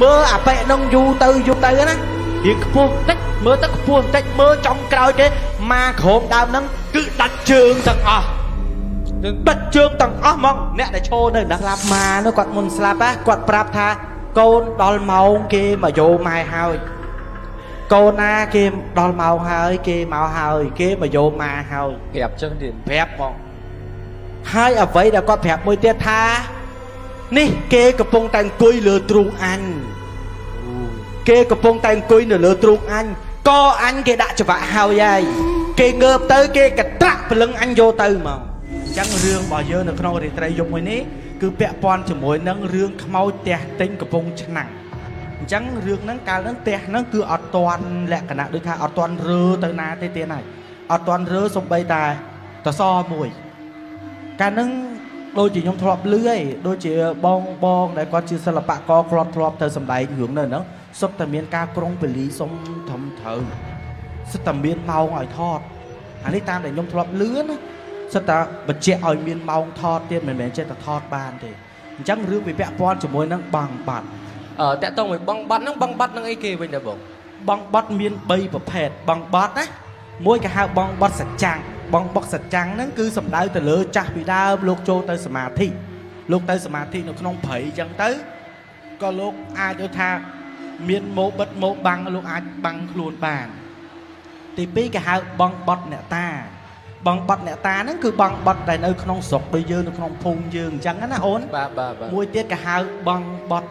mơ à bẹ nông du tư á hiện phu tích mơ tất phu tích mơ trong cào cái mà khổm đào nâng cứ đặt trường tầng đặt trường tầng mong nè để cho nơi đặt làm mà nó quạt môn slap á quạt prap tha con đòn màu kia mà vô mai hơi cô na kia đòn màu hơi kia màu hơi kia mà vô mà hơi đẹp chân điện phép mong hai ở vậy đã có phép môi tiết tha ní kê cặp bông tay cùi lừa trung anh kê cặp bông tay cùi lừa trung anh co anh kê đã cho vạ hào vậy kê ngợp tới kê cả trắc lưng anh vô tư mà chẳng riêng bỏ dơ được không để trai dùng mới ní cứ bẹ pon cho mỗi nâng riêng mau tè tinh cặp bông chân nặng chẳng riêng nâng cao nâng tè nâng cứ ở toàn lẹ cả nạ đôi tha ở toàn rơ tới na tê tê này ở toàn rơ xong bay tài ta so mùi cả nâng đôi chỉ nhom thọp lưới đôi chỉ bong để con chỉ sờ là bạ co thọp thời sầm đại hưởng nơi nữa sắp tầm miền ca krong về lý sông thầm thờ sắp tầm miền màu ngoài thọt anh ấy tam để nhom thọp lưới nữa sắp ta bật che ở miền màu thọt tiên mình che ta thọt bàn thì chẳng rước bị bẹ pon chỉ môi nâng bằng bạt tẹt tông rồi băng bắt nâng ấy kê bên đây bông băng bắt miền bay và phèn băng bát á mỗi cái hai băng bắt sạch trắng băng bọc sạch trắng nó cứ sầm đau từ lửa chặt bị đau lúc trôi tới sầm thi lúc tới sầm thi nó không phải chẳng tới có lúc ai cho tha miền mộ bất mộ băng lúc ai băng luôn bàn thì pi cái hai băng bọt nè ta nó cứ băng bọt này nơi không sọt bây giờ nó không phun dương chẳng nó ổn mùi tiết cái hai băng bọt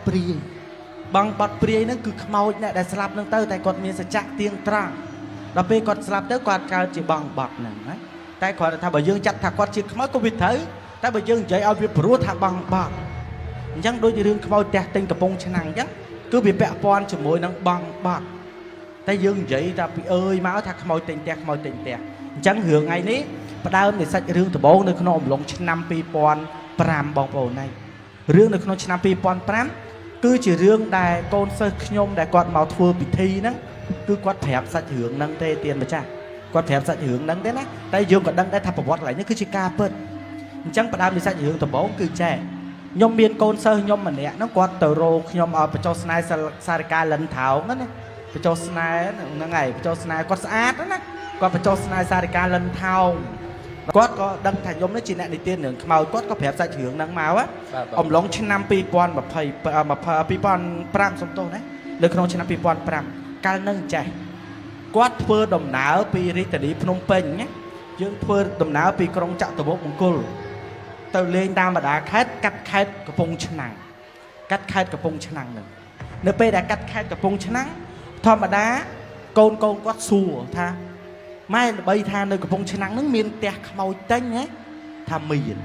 pri nó cứ mau nè để slap nó tới tại còn miền sẽ chắc tiếng trăng đó pi còn slap tới quan cao chỉ băng bọt này tại khỏi thà bởi dương chặt thà quạt chiếc mới có việc thấy tại bởi dương chạy ao việc rúa thà bằng bạc chẳng đôi như đương khâu tẹt tinh cặp bông chân năng chắc cứ bị bẹ pon cho môi năng bằng bạc tại dương vậy ta bị ơi máu thà khâu tinh tẹt chẳng hưởng ngày ní bắt đầu để sạch rương từ bố nơi không lồng chân năm pi pon pram bong bồ này rương nơi không chân năm pi pon pram cứ chỉ rương đài con sơ nhôm đài quạt màu thua bị thi nắng cứ quạt thẹp sạch hưởng năng tê tiền mà cha còn thèm sạch hưởng đắng thế nè tay dương còn đắngได้ทำประวัติlại những cái chiếc ca bớt chẳng bắt đầu bị sạch hưởng tập bóng cứ trẻ nhom miên côn sơ nhom mà nè nó quạt tờ rô nhom ở bên trong snai sarika lần thảo đó nè bên trong snai nó ngày bên trong snai quạt sát đó nè quạt bên trong snai sarika lần thảo quạt có đắng thành nhom nó chỉ nè đi tiên nữa màu quạt có thèm sạch hưởng đắng màu á ông lóng trên năm pi pon mà pi pon pram xong tô đấy được không trên năm pi pon pram cal nâng chạy quát phơ đầm náo pi ri tờ đi phnom penh nhé dương phơ đầm náo pi krong chạm từ bộ mông côn từ lên tam mà đã cắt khai cái phong chân nặng cắt khai cái phong chân nặng nữa nếu pe đã cắt khai cái phong chân nặng thôi mà đá côn quát xùa tha mai bay tha nơi cái phong chân nặng nó miên tẹt màu tanh nhé tha mìn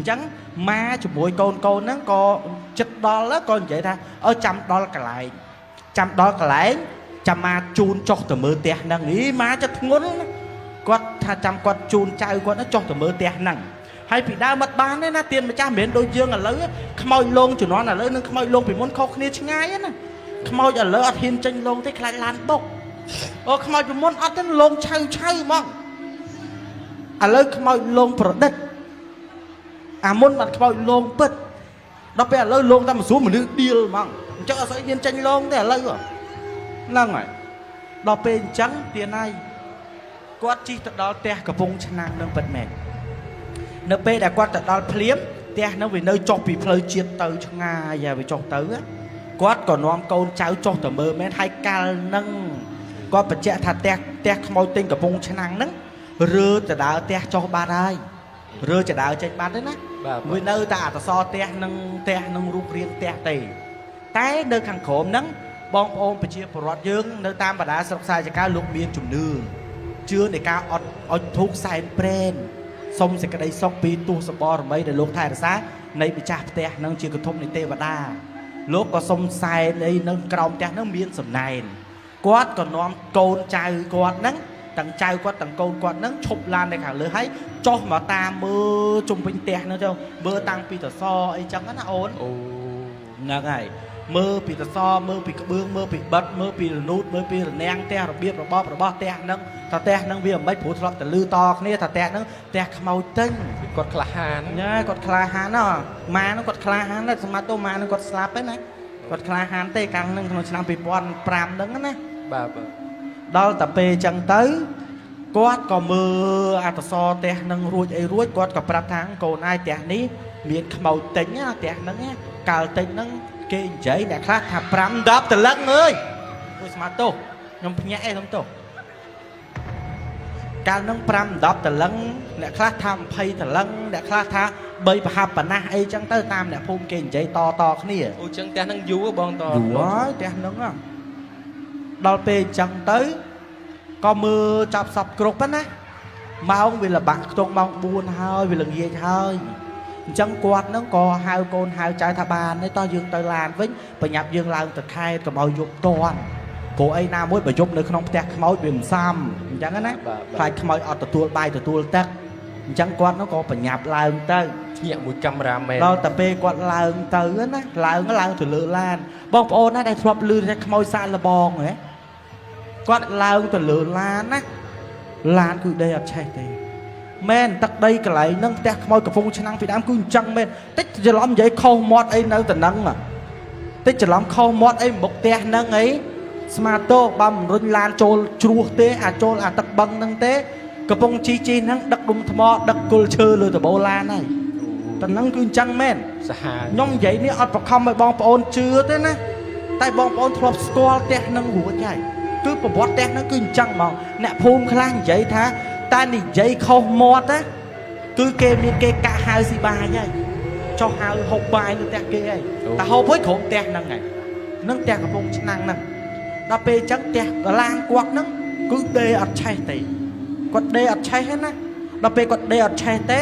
chẳng ma chụp mũi côn nó có chất đo lá con vậy tha ở trăm đo cái lại chăm ma chun cho tờ mơ tè năng ý má chất ngốn quát tha chăm quát chun trai quát nó cho tờ mơ tè năng hay bị đau mất bán đấy na tiền mà cha miễn đôi dương là lớn khmoi lông cho nó là lớn nên khmoi lông bị muốn khóc nè chứ ngay á nè khmoi là lớn hiên tranh lông thế khai lan bốc khmoi bị muốn ăn đến lông chay mong lớn khmoi lông pro đất muốn mặt khmoi lông bứt đó bây giờ lớn lông ta mà xuống một nước điêu mong cho sẽ hiên tranh lông thế là lớn rồi năng rồi đò bên trắng tiền này quát chi tận đó te cả vùng chân năng nâng vật mẹ nơi bên đã quát tận đó phím te nó về nơi chọc bị phơi chiết từ cho nga và về chọc tới quát còn non câu cháu cho tờ mơ men hai ca nâng quát bật chạy thật te môi tinh cả vùng chân năng nâng rơ tận đó te cho ba đây rơ tận đó trên ban đấy nè người nơi ta so te nâng rụp riêng te tì tái nơi khăn khổm nâng bong ômไปเชียร์ปลอดยื่งเนื้อตามบรรดาสกสายจะก้าวลุกเบียนจุ่มเนื้อเชื่อในการอดทุกสายเปรนสมเสกได้ซอกปีตัวสปอร์ไม่ได้ลงไทยหรือซะในปิจาเตะนั่งเชียร์กระทบในเตวดาลูกก็สมสายในนั่งกรองเตะนั่งเบียนสมนายกวาดก็น้อมโกนใจกวาดนั่งตั้งใจกวาดตั้งโกนกวาดนั่งชบลานในขังเลยให้จ่อมาตามมือจุ่มเป็นเตะนั่งเจ้าเบอร์ตังปีต่อซอไอ้จังนั้นนะโอนนั่งไงม mơ bị tờ so mơ bị bương mơ bị bật mơ bị nút mơ bị neng te rồi biết rồi bo te nâng ta te nâng vì mấy phụ thuộc từ lư to này ta te nâng te màu tinh cột khla hàn nhá cột khla hàn nó mà nó cột khla hàn nó mà tô mà nó cột slap ấy này គាត់ខ្លាហានទេកាលហ្នឹងក្នុងឆ្នាំ2005ហ្នឹងណា បាទ ដល់តែពេលចឹងទៅគាត់ក៏មើលអត្តសរផ្ទះហ្នឹងរួចអីរួចគាត់ក៏ប្រាប់ថាកូនឯងផ្ទះនេះមានខ្មោចតិចណាផ្ទះហ្នឹងកាលតិចហ្នឹងគេនិយាយអ្នកខ្លះថា5 10តលឹងអើយអូយស្មាតទោសខ្ញុំភ្ញាក់អីខ្ញុំទោសកាលហ្នឹង5 10តលឹងអ្នកខ្លះថា20តលឹងអ្នកខ្លះថា3ប្រហាប់ប៉ណាស់អីចឹងទៅតាមអ្នកភូមិគេនិយាយតគ្នា អូចឹងផ្ទះហ្នឹងយូរបងត យូរហើយផ្ទះហ្នឹងដល់ពេលចឹងទៅក៏មើលចាប់សពគ្រប់ណាម៉ោងវាលបាក់ខ្ទង់ម៉ោង4ហើយវាល្ងាចហើយអញ្ចឹងគាត់ហ្នឹងក៏ហៅកូនហៅចៅថាបានហើយតោះយើងទៅឡានវិញបញ្ញាប់យើងឡើងទៅខេត្តកុំឲ្យយប់តាន់ព្រោះអីណាមួយបើយប់នៅក្នុងផ្ទះខ្មោចវាមិនសមអញ្ចឹងណាខ្លាចខ្មោចអត់ទទួលបាយទទួលទឹកអញ្ចឹងគាត់ហ្នឹងក៏បញ្ញាប់ឡើងទៅ ភ្ញាក់មួយកាមេរ៉ាមែន ដល់តែពេលគាត់ឡើងទៅណាឡើងទៅលើឡានបងប្អូនណាដែលធ្លាប់ឮថាខ្មោចសាកលបងហ៎គាត់ឡើងទៅលើឡានណាឡានគឺដីអត់ឆេះទេមែនទឹកដីកន្លែងហ្នឹងផ្ទះខ្មោចកំពុងឆ្នាំងពីដើមគឺអញ្ចឹងមែនតិចច្រឡំនិយាយខុសមាត់អីនៅតំណឹងតិចច្រឡំខុសមាត់អីមុខផ្ទះហ្នឹងអីស្មាតោបើមិនរុញឡានចូលជ្រោះទេអាចចូលអាទឹកបឹងហ្នឹងទេកំពុងជីហ្នឹងដឹកដុំថ្មដឹកគល់ឈើលើដបូលឡានហើយតំណឹងគឺអញ្ចឹងមែន សាហាវ ខ្ញុំនិយាយនេះអត់បខំឲ្យបងប្អូនជឿទេណាតែបងប្អូនធ្លាប់ស្គាល់ផ្ទះហ្នឹងរួចហើយគឺប្រវត្តិផ្ទះហ្នឹងគឺអញ្ចឹងហ្មងអ្នកភូមិខ្លះនិយាយថាតែនិយាយខុសមាត់ណាគឺគេមានគេកាក់ហៅស៊ីបាយហើយចុះហៅហូបបាយនៅផ្ទះគេហើយតែហូបហើយក្រុមផ្ទះហ្នឹងហើយនឹងផ្ទះកំពុងឆ្នាំងហ្នឹងដល់ពេលអញ្ចឹងផ្ទះកឡានគាត់ហ្នឹងគឺដេអត់ឆេះទេគាត់ដេអត់ឆេះទេណាដល់ពេលគាត់ដេអត់ឆេះទេ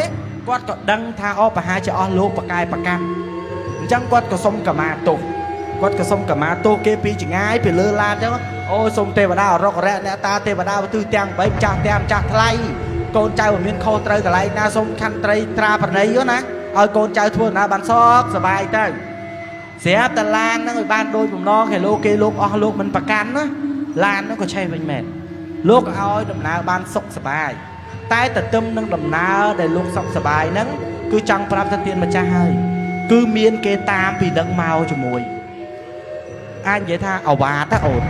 គាត់ក៏ដឹងថាអប្រហែលជាអស់លោកបកាយប្រកាន់អញ្ចឹងគាត់ក៏សុំកម្មាទោសគាត់ក៏សុំកម្មាទោសគេពីចងាយពីលើឡានអញ្ចឹងអូសុំទេវតាអរុករៈអ្នកតាទេវតាទិសទាំង8ចាស់ទាំងចាស់ថ្លៃកូនចៅមិនមានខុសត្រូវកន្លែងណាសុំខន្ត្រីត្រាប្រណីណាឲ្យកូនចៅធ្វើដំណើរបានសោកសប្បាយទៅស្រាប់តែឡានហ្នឹងឲ្យបានដូចបំណងគេលោកអស់លោកមិនប្រកាន់ណាឡានហ្នឹងក៏ឆេះវិញមែនលោកឲ្យដំណើរបានសុខសប្បាយតែទទឹមនឹងដំណើរដែលលោកសុខសប្បាយហ្នឹងគឺចង់ប្រាប់ទៅទានម្ចាស់ហើយគឺមានគេតាមពីនឹងមកជាមួយអាចនិយាយថាអាវ៉ាតណាអូន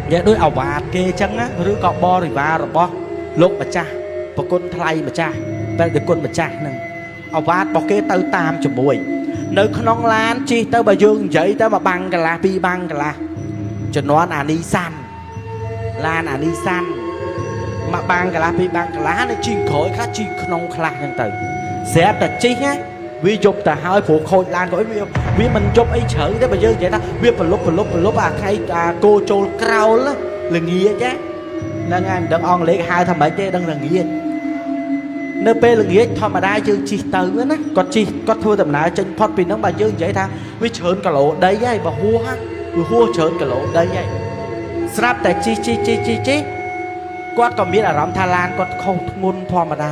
និយាយដូចអាវ៉ាតគេអញ្ចឹងណាឬក៏បរិវាររបស់លោកម្ចាស់ប្រគុណថ្លៃម្ចាស់តែប្រគុណម្ចាស់ហ្នឹងអាវ៉ាតរបស់គេទៅតាមជាមួយនៅក្នុងឡានជិះទៅបើយើងនិយាយទៅមួយបាំងកន្លះពីរបាំងកន្លះជំនាន់អានីសាន់ឡានអានីសាន់មកបាំងកន្លះពីរបាំងកន្លះនៅជីងក្រោយខ្លះជីងក្នុងខ្លះហ្នឹងទៅស្រាប់តែជិះណាវាយប់ទៅហើយព្រោះខូចឡានក៏វាមិនយប់អីជ្រៅទេបើយើងនិយាយថាវាប្រលប់អាថ្ងៃអាគោចូលក្រោលល្ងាចហ្នឹងហើយមិនដឹងអង់គ្លេសហៅថាម៉េចទេដឹងល្ងាចនៅពេលល្ងាចធម្មតាយើងជិះទៅណាគាត់ធ្វើដំណើរចេញផុតពីហ្នឹងបើយើងនិយាយថាវាច្រើនគីឡូដីហើយបើហួសច្រើនគីឡូដីហើយស្រាប់តែជិះគាត់ក៏មានអារម្មណ៍ថាឡានគាត់ខុសធ្ងន់ធម្មតា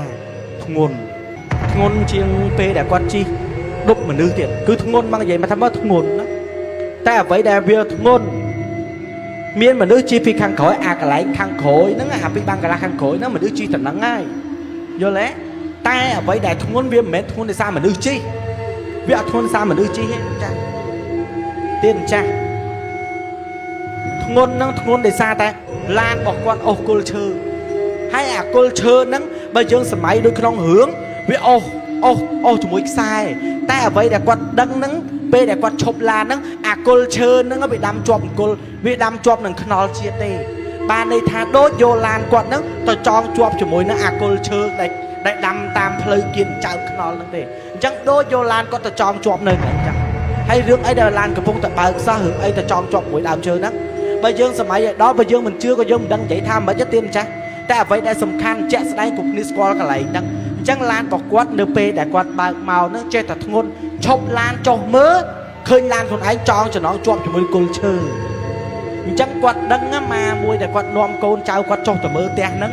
ធ្ងន់ជាងពេលដែលគាត់ជិះដប់មនុស្សទៀតគឺធ្ងន់មកនិយាយមកថាមើលធ្ងន់ណាតែអ្វីដែលវាធ្ងន់មានមនុស្សជិះពីខាងក្រោយអាកន្លែងខាងក្រោយហ្នឹងអាពីបាំងកន្លះខាងក្រោយហ្នឹងមនុស្សជិះតំណឹងហើយយល់ទេតែអ្វីដែលធ្ងន់វាមិនមែនធ្ងន់ដោយសារមនុស្សជិះវាអត់ធ្ងន់ដោយសារមនុស្សជិះទេចា៎ទៀនចាស់ធ្ងន់ហ្នឹងធ្ងន់ដោយសារតែឡានរបស់គាត់អូសគល់ឈើហើយអាគល់ឈើហ្នឹងបើយើងសម័យដូចក្នុងរឿងវាអូសជាមួយខ្សែតែអ្វីដែលគាត់ដឹងហ្នឹងពេលដែលគាត់ឈប់ឡានហ្នឹងអាគល់ឈើហ្នឹងវាដាំជាប់អង្គុលវាដាំជាប់នឹងខ្នល់ជាតិទេបានន័យថាដូចយកឡានគាត់ហ្នឹងទៅចងជាប់ជាមួយនឹងអាគល់ឈើដែលដាំតាមផ្លូវគៀនចៅខ្នល់ហ្នឹងទេអញ្ចឹងដូចយកឡានគាត់ទៅចងជាប់នៅហ្នឹងអញ្ចឹងហើយរឿងអីដែលឡានកំពុងតែបើកសោះរឿងអីទៅចងជាប់មួយដើមឈើហ្នឹងបើយើងសម័យឲ្យដល់បើយើងមិនជឿក៏យើងមិនដឹងនិយាយថាមិនទេទៀនម្ចាស់តែអ្វីដែលសំខាន់ជាក់ស្ដែងគ្រប់គ្នាស្គាល់កន្លែងហ្នឹងអញ្ចឹងឡានរបស់គាត់នៅពេលដែលគាត់បើកមកហ្នឹងចេះតែធ្ងន់ឈប់ឡានចុះមើលឃើញឡានខ្លួនឯងចងចំណងជាប់ជាមួយគល់ឈើអញ្ចឹងគាត់ដឹងណាមួយដែលគាត់នាំកូនចៅគាត់ចុះទៅមើលផ្ទះហ្នឹង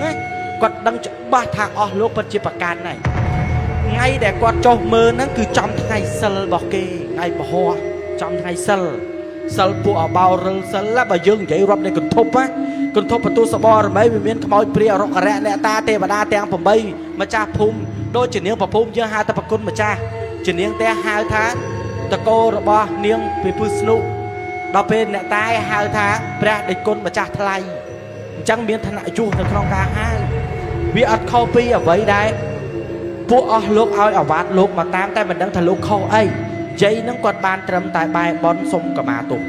គាត់ដឹងច្បាស់ថាអស់លោកពិតជាប្រកាន់ហើយថ្ងៃដែលគាត់ចុះមើលហ្នឹងគឺចំថ្ងៃសិលរបស់គេថ្ងៃពហុចំថ្ងៃសិលពួកអបោរិលសិលបើយើងនិយាយរាប់នៃកន្ធប់បន្ទូសបរមីវាមានខ្មោចព្រាយរុករៈអ្នកតាទេវតាទាំង8ម្ចាស់ភូមិដូចជានាងប្រភូមិយើងហៅថាប្រគុណម្ចាស់ជានាងតែហៅថាតកោរបស់នាងពិភពស្នុ ដល់ពេលអ្នកតាយហៅថាព្រះដេចគុណម្ចាស់ថ្លៃអញ្ចឹងមានឋានៈជួសនៅក្នុងការហៅវាអត់ខុសពីអ្វីដែរពួកអស់លោកឲ្យអាវ៉ាត់លោកមកតាមតែមិនដឹងថាលោកខុសអីជ័យហ្នឹងគាត់បានត្រឹមតែបែបនសុំកម្មាទោស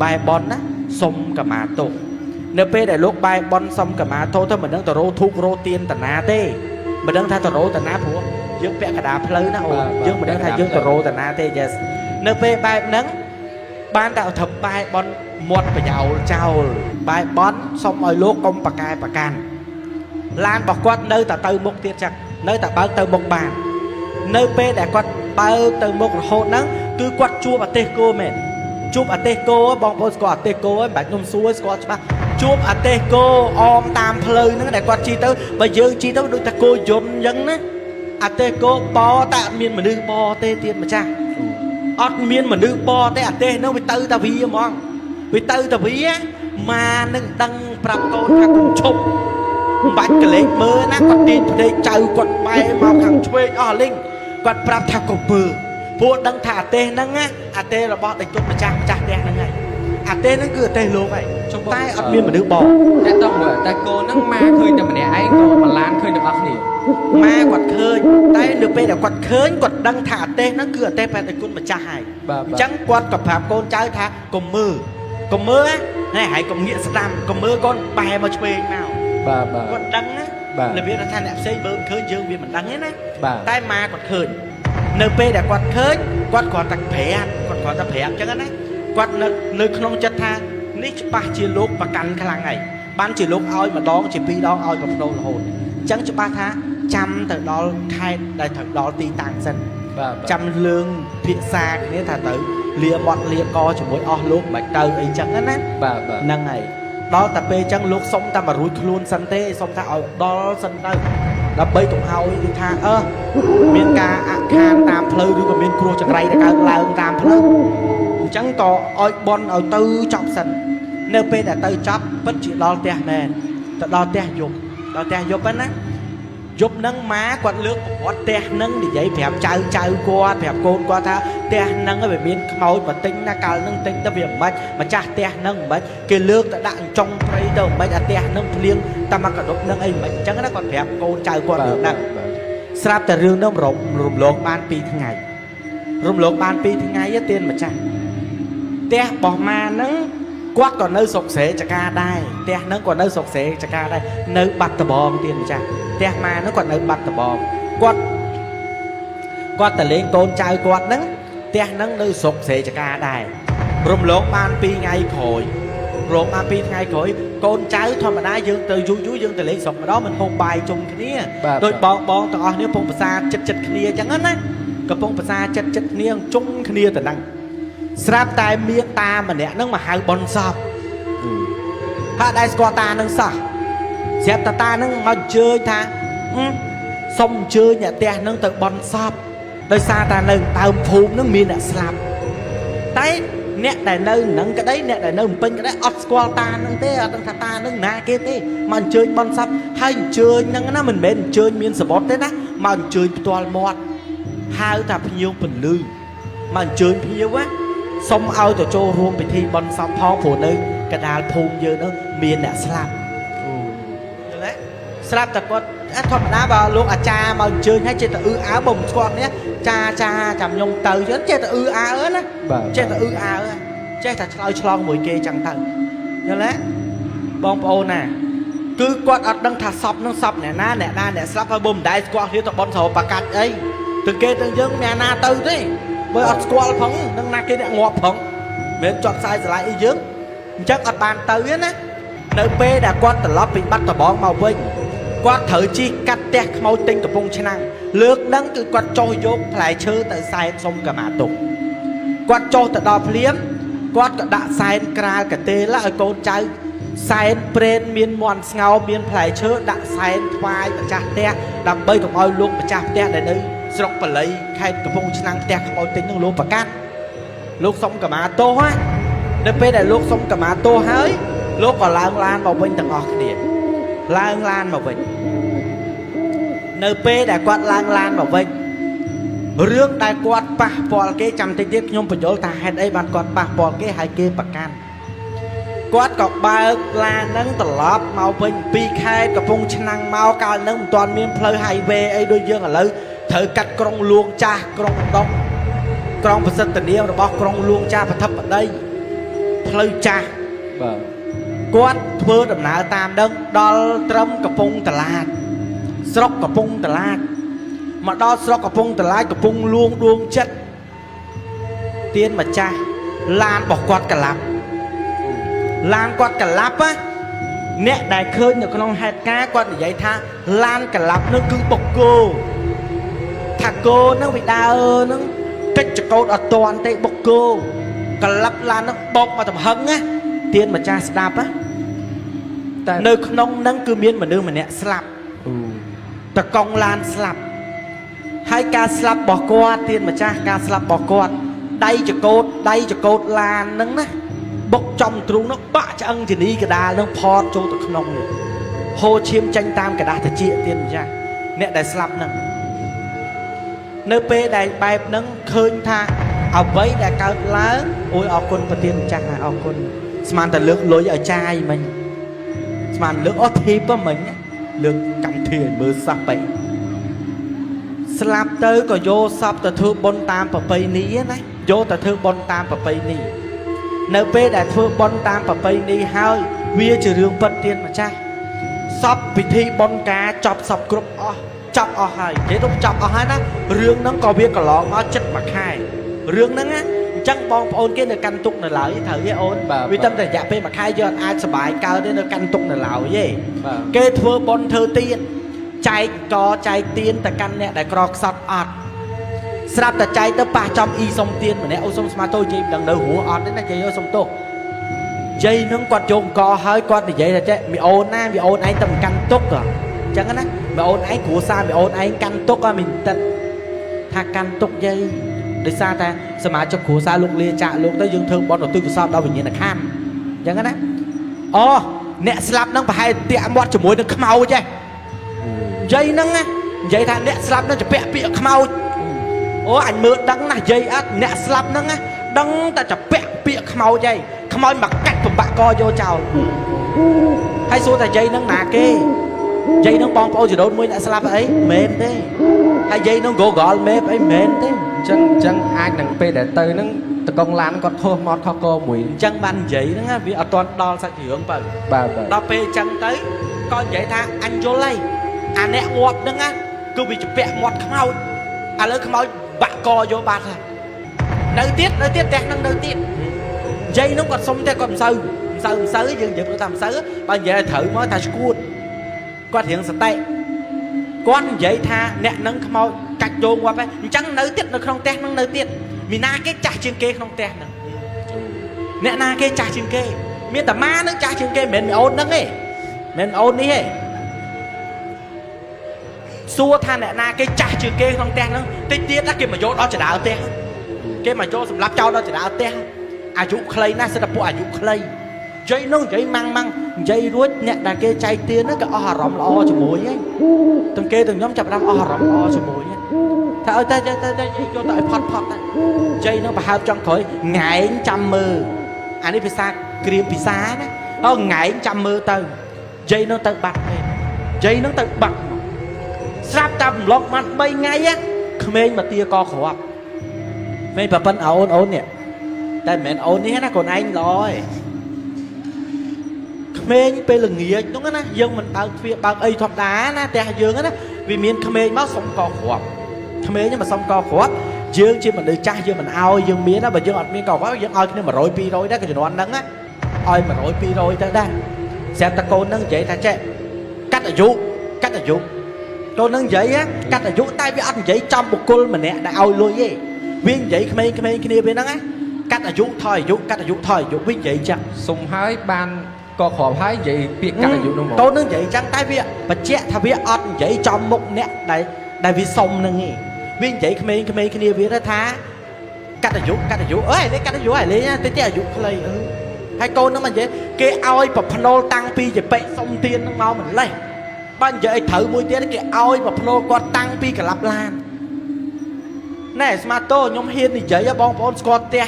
បែបនណាសុំកម្មាទោសនៅពេលដែលលោកបែបនសុំកម្មាទោសទៅមិនដឹងទៅរោធូករោទៀនតាណាទេមិនដឹងថាទៅរោតាណាព្រោះយើងពាក់កណ្ដាលផ្លូវណាអូយើងមិនដឹងថាយើងទៅរោតាណាទេ yes នៅពេលបែបហ្នឹងបានតែឲ្យធ្វើបែបនមាត់ប្រយោលចោលបែបនសុំឲ្យលោកកុំប្រកែប្រកាន់ឡានរបស់គាត់នៅតែទៅមុខទៀតចឹងនៅតែបើកទៅមុខបាននៅពេលដែលគាត់បើកទៅមុខរហូតហ្នឹងគឺគាត់ជួបអទេសគោមែនជួបអទេសគោបងប្អូនស្គាល់អទេសគោហើយមិនបាច់ខ្ញុំសួរស្គាល់ច្បាស់ជួបអទេសគោអមតាមផ្លូវហ្នឹងដែលគាត់ជិះទៅបើយើងជិះទៅដូចតែគោយន្តអញ្ចឹងណាអទេសគោបតែអត់មានមនុស្សបទេទៀតម្ចាស់អត់មានមនុស្សបទេអទេសហ្នឹងវាទៅតែវាហ្មងវាទៅតែវាមកនឹងដឹងប្រាប់កូនថាកុំឈប់មិនបាច់កលេចមើលណាគាត់ទាញភ្នែកចៅគាត់បែរមកខាងឆ្វេងអស់លីងគាត់ប្រាប់ថាកុំមើលព្រោះដឹងថាអាទេសហ្នឹងណាអាទេសរបស់ដេចគុណម្ចាស់ផ្ទះហ្នឹងហើយអាទេសហ្នឹងគឺអាទេសលោកហើយតែអត់មានមនុស្សបងតែតោះមើលតែកូនហ្នឹងមកឃើញតែម្នាក់ឯងក៏បន្លានឃើញទាំងអស់គ្នាម៉ែគាត់ឃើញតែនៅពេលដែលគាត់ឃើញគាត់ដឹងថាអាទេសហ្នឹងគឺអាទេសព្រះដេចគុណម្ចាស់ហើយអញ្ចឹងគាត់ក៏ប្រាប់កូនចៅថាកុំមើលណាហើយកុំងាកស្ដាំកុំមើលកូនបែរមកឆ្វេងមកបាទគាត់ដឹងណារបៀបថាអ្នកផ្សេងមើលឃើញយើងវាមិនដឹងទេណាតែម៉ាគាត់ឃើញនៅពេលដែលគាត់ឃើញគាត់គ្រាន់តែប្រាប់អញ្ចឹងណាគាត់នៅក្នុងចិត្តថានេះច្បាស់ជាលោកប្រកាន់ខ្លាំងហើយបានជាលោកឲ្យម្ដងជាពីរដងឲ្យកំណោរហូតអញ្ចឹងច្បាស់ថាចាំទៅដល់ខេត្តដែលត្រូវដល់ទីតាំងសិនចាំលើងភាសាគ្នាថាទៅលាបត់លាកជាមួយអស់លោកមិនទៅអីចឹងណាហ្នឹងហើយដល់តែពេលអញ្ចឹងលោកសុំតែមករួចខ្លួនសិនទេសុំថាឲ្យដល់សិនទៅដើម្បីកុំឲ្យថាមានការអខានតាមផ្លូវឬក៏មានគ្រោះចង្រៃដែលកើតឡើងតាមផ្លូវអញ្ចឹងក៏ឲ្យបន់ឲ្យទៅចប់សិននៅពេលដែលទៅចប់ពិតជាដល់ផ្ទះមែនទៅដល់ផ្ទះយប់ហ្នឹងណាយប់ហ្នឹងម៉ាគាត់លើកប្រវត្តិផ្ទះហ្នឹងនិយាយប្រាប់ចៅគាត់ប្រាប់កូនគាត់ថាផ្ទះហ្នឹងវាមានខ្មោចបន្តិចណាកាលហ្នឹងតិចទៅវាមិនបាច់ម្ចាស់ផ្ទះហ្នឹងមិនបាច់គេលើកទៅដាក់ចុងព្រៃទៅមិនបាច់អាផ្ទះហ្នឹងភ្លៀងតែមកកដុកហ្នឹងអីមិនបាច់អញ្ចឹងណាគាត់ប្រាប់កូនចៅគាត់រឿងហ្នឹងស្រាប់តែរឿងហ្នឹងរំលងបាន2ថ្ងៃទៀនម្ចាស់ផ្ទះរបស់ម៉ាហ្នឹងគាត់ក៏នៅស្រុកស្រែចកាដែរផ្ទះហ្នឹងក៏នៅស្រុកស្រែចកាដែរនៅបាត់ដំបងទៀនម្ចាស់ផ្ទះម៉ាហ្នឹងគាត់នៅបាត់ដំបងគាត់ទៅលេងកូនចៅគាត់ហ្នឹងផ្ទះហ្នឹងនៅស្រុកស្រែចកាដែររំលងបាន2ថ្ងៃក្រោយកូនចៅធម្មតាយើងទៅយូរយើងទៅលេងស្រុកម្ដងមិនហូបបាយជុំគ្នាដូចបងទាំងអស់គ្នាកំពុងភាសាចិត្តគ្នាអញ្ចឹងណាកំពុងភាសាចិត្តគ្នាជុំគ្នាទៅហ្នឹងស្រាប់តែមានតាម្នាក់ហ្នឹងមកហៅបនសពហាក់ដែរស្គាល់តាហ្នឹងសោះស្រាប់តាហ្នឹងមកអញ្ជើញថាសុំអញ្ជើញអ្នកផ្ទះហ្នឹងទៅបនសពដោយសារតានៅដើមភូមិហ្នឹងមានអ្នកស្លាប់តែអ្នកដែលនៅហ្នឹងក្តីអ្នកដែលនៅភ្នំពេញក្តីអត់ស្គាល់តាហ្នឹងទេអត់ដឹងថាតាហ្នឹងណាគេទេមកអញ្ជើញបនសពហើយអញ្ជើញហ្នឹងណាមិនមែនអញ្ជើញមានសបុតទេណាមកអញ្ជើញផ្ទាល់មាត់ហៅថាភ្ញៀវពលឺមកអញ្ជើញភ្ញៀវណាសុំឲ្យទៅចូលរួមពិធីបន់សពផងព្រោះនៅកណ្ដាលភូមិយើងនោះមានអ្នកស្លាប់យល់ទេស្រាប់តែគាត់ធម្មតាបើលោកអាចារ្យមកអញ្ជើញឲ្យចេះតែបើមិនស្គាល់នេះចាចាំខ្ញុំទៅចឹងចេះតែណាចេះតែចេះតែឆ្លើយឆ្លងមួយគេចឹងទៅយល់ទេបងប្អូនណាគឺគាត់អត់ដឹងថាសពនឹងសពអ្នកណាអ្នកស្លាប់ហើយបើមិនដែរស្គាល់គ្នាទៅបន់ស្រោបកាច់អីទាំងគេទាំងយើងអ្នកណាទៅទេបើអត់ស្គាល់ផងនឹងណាគេអ្នកងាប់ផងមិនចត់ខ្សែស្រឡាយអីយើងអញ្ចឹងអត់បានទៅទេណានៅពេលដែលគាត់ត្រឡប់ពីបាត់ដំបងមកវិញគាត់ត្រូវជិះកាត់ផ្ទះខ្មោចទិញកំពង់ឆ្នាំងលើកហ្នឹងគឺគាត់ចុះយកផ្លែឈើទៅសែនសុំកម្មាទុកគាត់ចុះទៅដល់ភ្លាមគាត់ក៏ដាក់សែនក្រាលកទេលឲ្យកូនចៅសែនព្រេនមានមន់ស្ងោមានផ្លែឈើដាក់សែនថ្វាយម្ចាស់ផ្ទះដើម្បីកុំឲ្យលោកម្ចាស់ផ្ទះដែលនៅស្រុកបល័យខេត្តកំពង់ឆ្នាំងផ្ទះខ្មោចទិញនឹងលោកប្រកាសលោកសុំកម្មាទោសណានៅពេលដែលលោកសុំកម្មាទោសហើយលោកក៏ឡើងឡានមកវិញទាំងអស់គ្នាឡើងឡានមកវិញនៅពេលដែលគាត់ឡើងឡានមកវិញរឿងដែលគាត់ ប៉ះពាល់គេចាំតិចទៀតខ្ញុំបញ្យល់ថាហេតុអីបានគាត់ប៉ះពាល់គេហើយគេប្រកាន់គាត់ក៏បើកឡានហ្នឹងត្រឡប់មកវិញពីខេត្តកំពង់ឆ្នាំងមកកាលហ្នឹងមិនទាន់មានផ្លូវ highway អីដូចយើងឥឡូវត្រូវកាត់ក្រុងលួងចាស់ក្រុងដុកក្រុងប្រសិទ្ធនាមរបស់ក្រុងលួងចាស់ប្រធិបតីផ្លូវចាស់ បាទ គាត់ធ្វើដំណើរតាមដឹងដល់ត្រឹមកំពង់តឡាចស្រុកកំពង់តឡាចមកដល់ស្រុកកំពង់តឡាចកំពង់លួងដួងចិត្តទៀនម្ចាស់ឡានរបស់គាត់កលាប់ឡានគាត់កលាប់ណាអ្នកដែលឃើញនៅក្នុងហេតុការណ៍គាត់និយាយថាឡានកលាប់នោះគឺបុកគោថាគោនឹងវិដានឹងកិច្ចចកោតអត់តាន់ទេបុកគោកលាប់ឡាននឹងបុកមកទំហឹងណាទៀនម្ចាស់ស្ដាប់ណាតែនៅក្នុងហ្នឹងគឺមានមនុស្សម្នាក់ស្លាប់តកង់ឡានស្លាប់ហើយការស្លាប់របស់គាត់ទៀនម្ចាស់ការស្លាប់របស់គាត់ដៃចកោតឡានហ្នឹងណាបុកចំទ្រូងនោះបាក់ឆ្អឹងជនីកដាលនឹងផតចូលទៅក្នុងនេះហូរឈាមចេញតាមកដាស់ត្រចៀកទៀនម្ចាស់អ្នកដែលស្លាប់ហ្នឹងនៅពេលដែលបែបហ្នឹងឃើញថាអ្វីដែលកើតឡើងអូយអរគុណប្រទានម្ចាស់អរគុណស្មានតែលើកលុយឲ្យចាយមិញស្មានលើកអស់ធីបមិញលើកកម្មវិធីឲ្យមើលសោះបែស្លាប់ទៅក៏យកសពទៅធ្វើបុណ្យតាមប្រពៃណីណាយកទៅធ្វើបុណ្យតាមប្រពៃណីនៅពេលដែលធ្វើបុណ្យតាមប្រពៃណីហើយវាជារឿងពិតទៀនម្ចាស់សពពិធីបុណ្យការចប់សពគ្រប់អស់ចាប់អស់ហើយនិយាយទៅចាប់អស់ហើយណារឿងហ្នឹងក៏វាកន្លងមកចិត្តមួយខែរឿងហ្នឹងណាអញ្ចឹងបងប្អូនគេនៅកាន់ទុកនៅឡើយត្រូវទេអូនវាតែរយៈពេលមួយខែយើងអាចសុបាយកើតទេនៅកាន់ទុកនៅឡើយទេគេធ្វើបុណ្យធ្វើទៀនចែកទៀនទៅកាន់អ្នកដែលក្រខ្សត់អត់ស្រាប់តែចែកទៅប៉ះចំអ៊ីសុំទៀនម្នាក់អូសុំស្មាតូជ័យមិនដឹងនៅហួរអត់ទេណាជ័យអើសុំទោសជ័យនឹងគាត់យកអង្គហើយគាត់និយាយថាចេះមីអូនណាមីអូនឯងទៅកាន់ទុកអញ្ចឹងណាមីអូនឯងគ្រួសារមីអូនឯងកាន់ទុកមិនតិតថាកាន់ទុកយាយដោយសារតែសមាជិកគ្រួសារលោកលាចាក់លោកទៅយើងធ្វើបន់ទៅកសបដល់វិញ្ញាណក្ខន្ធអញ្ចឹងណាអូអ្នកស្លាប់នឹងប្រហែលតាក់មាត់ជាមួយនឹងខ្មោចឯងយាយហ្នឹងណានិយាយថាអ្នកស្លាប់នឹងជាពាក់ពាក្យខ្មោចអូអញមើលដឹងណាយាយអត់អ្នកស្លាប់ហ្នឹងណាដឹងតែជាពាក់ពាក្យខ្មោចឯងខ្មោចមកកាច់បំបាក់កយកចោលហើយសួរថាយាយហ្នឹងណាគេយាយហ្នឹងបងប្អូនចដូនមួយអ្នកស្លាប់អីមែនទេហើយយាយហ្នឹង Google Map អីមែនទេអញ្ចឹងអាចនឹងពេលដែលទៅហ្នឹងតកង់ឡានគាត់ខុសមកខុសកមួយអញ្ចឹងបាននិយាយហ្នឹងវាអត់ទាន់ដល់សាច់រឿងបើបាទដល់ពេលអញ្ចឹងទៅក៏និយាយថាអញយល់ហើយអាអ្នកងាប់ហ្នឹងណាគឺវាជាពាក់មាត់ខ្មោចឥឡូវខ្មោចបាក់កយកបាត់ហើយនៅទៀតផ្ទះហ្នឹងនៅទៀតនិយាយហ្នឹងគាត់សុំតែគាត់មិនសូវយើងនិយាយថាមិនសូវបើនិយាយឲ្យត្រូវមកថាស្គួតគាត់រៀងសតិគាត់និយាយថាអ្នកហ្នឹងខ្មោចកាច់យកងាប់ហើយអញ្ចឹងនៅទៀតនៅក្នុងផ្ទះហ្នឹងនៅទៀតមីណាគេចាស់ជាងគេក្នុងផ្ទះហ្នឹងអ្នកណាគេចាស់ជាងគេមានតាម៉ាហ្នឹងចាស់ជាងគេមិនមែនមីអូនហ្នឹងទេមិនអូននេះទេសួរថាអ្នកណាគេចាស់ជាងគេក្នុងផ្ទះហ្នឹងតិចទៀតណាគេមកយកដល់ចដាលផ្ទះគេមកយកសម្រាប់ចោលដល់ចដាលផ្ទះអាយុខ្លីណាស់សិតតែពួកអាយុខ្លីនិយាយនោះនិយាយម៉ាំងនិយាយរួចអ្នកដែលគេចែកទៀនហ្នឹងក៏អស់អារម្មណ៍ល្អជាមួយហើយទាំងគេទាំងខ្ញុំចាប់ផ្ដើមអស់អារម្មណ៍ល្អជាមួយថាឲ្យតែយកទៅឲ្យផត់ទៅជ័យនឹងប្រហើបចង់ក្រោយងែងចាំមើលអានេះភាសាក្រៀមភាសាណាអូងែងចាំមើលទៅជ័យនឹងទៅបាត់ទេជ័យនឹងទៅបាត់ស្រាប់តែរំលងបាន3ថ្ងៃក្មេងមកទាកគ្រាប់មេប្រពន្ធអូននេះតែមិនមែនអូននេះណាកូនឯងល្អឯងក្មេងពេលល្ងាចហ្នឹងណាយើងមិនបើកទ្វារបើកអីធម្មតាណាផ្ទះយើងណាវាមានក្មេងមកសុំកគ្រាប់ក្មេងមកសុំកគ្រាប់យើងជាមនុស្សចាស់យើងមិនអោយយើងមានណាបើយើងអត់មានកគ្រាប់យើងឲ្យគ្នា100 200ដែរក៏ជំនាន់ហ្នឹងណាឲ្យ100 200ទៅដែរស្រាប់តែកូនហ្នឹងនិយាយថាចេះកាត់អាយុកូនហ្នឹងនិយាយកាត់អាយុតែវាអត់និយាយចំបុគ្គលម្នាក់ដែលឲ្យលុយទេវានិយាយក្មេងគ្នាវាហ្នឹងណាកាត់អាយុថយអាយុកាត់អាយុថយអាយុវិញនិយាយចឹងសុំហើយបានកគ្រាប់ហើយនិយាយពាក្យកាត់អាយុនោះមកកូននឹងនិយាយចឹងតែវាបញ្ជាក់ថាវាអត់និយាយចំមុខអ្នកដែលវាសុំនឹងឯងវានិយាយក្មេងគ្នាវាថាកាត់អាយុអើយលេកាត់អាយុហើយលេតិចអាយុខ្លីហើយកូននឹងមកនិយាយគេឲ្យប្រភ្នូលតាំងពីចពេកសុំទៀននឹងមកម្លេះបើនិយាយឲ្យត្រូវមួយទៀតគេឲ្យប្រភ្នូលគាត់តាំងពីកលាប់ឡាន nè smart tô nhóm hiên thì giấy á bong bóng score te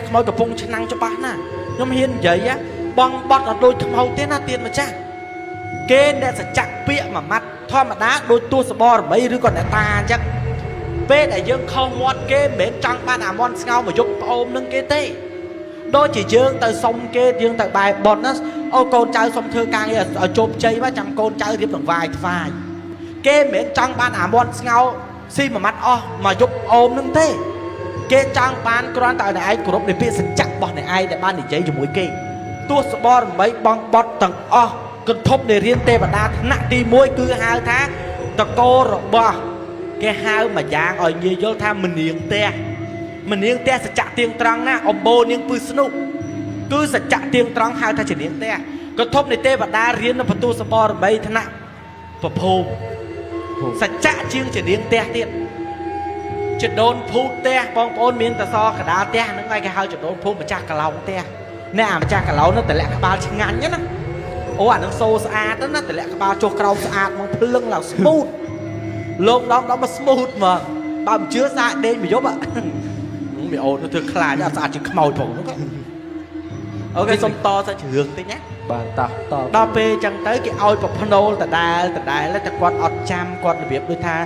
ខ្មោចកំពុងឆ្នាំងច្បាស់ណាខ្ញុំហ៊ាននិយាយបងបត់អត់ដូចខ្មោចទេណាទៀនម្ចាស់គេអ្នកសច្ចៈពាក្យមួយម៉ាត់ធម្មតាដូចទួសបរមីឬក៏អ្នកតាអញ្ចឹងពេលដែលយើងខុសមាត់គេមិនមែនចង់បានអាមាត់ស្ងោមកយកប្អូននឹងគេទេដូចជាយើងទៅសុំគេយើងទៅបែបត់ណាអូកូនចៅសុំធ្វើការងារឲ្យជោគជ័យមកចាំកូនចៅរៀបដង្វាយថ្វាយគេមិនមែនចង់បានអាមាត់ស្ងោស៊ីមួយម៉ាត់អស់មកយកប្អូននឹងទេគេចង់បានគ្រាន់តែឲ្យឯងគោរពនៃពាក្យសច្ចៈរបស់អ្នកឯងដែលបាននិយាយជាមួយគេទោះសបរមីបងបត់ទាំងអស់គន្ធប់នៃរៀនទេវតាថ្នាក់ទី1គឺហៅថាតកោរបស់គេហៅមួយយ៉ាងឲ្យងាយយល់ថាមនាងផ្ទះសច្ចៈទៀងត្រង់ណាអំបូរនាងពឺស្នុកគឺសច្ចៈទៀងត្រង់ហៅថាជានាងផ្ទះគន្ធប់នៃទេវតារៀននៅបន្ទូសបរមីថ្នាក់ប្រភូមិសច្ចៈជាងជានាងផ្ទះទៀតចដូនភូតផ្ទះបងប្អូនមានតសកដាលផ្ទះហ្នឹងឯងគេហៅចដូនភូតម្ចាស់កឡោងផ្ទះអ្នកអាម្ចាស់កឡោងនោះតម្លាក់ក្បាលឆ្ងាញ់ណាអូអានឹងសូស្អាតណាតម្លាក់ក្បាលចុះក្រោមស្អាតមកភ្លឹងឡើងស្មូតលោកដល់មកស្មូតមកបើមិនជឿសាកដេកមួយយប់មីអូនទៅធ្វើខ្លាចអត់ស្អាតជាងខ្មោចផងអូខេសុំតសាច់រឿងតិចណាបាទតដល់ពេលអញ្ចឹងទៅគេឲ្យប្រភ្នូលដដែលតែគាត់អត់ចាំគាត់របៀបដូចថា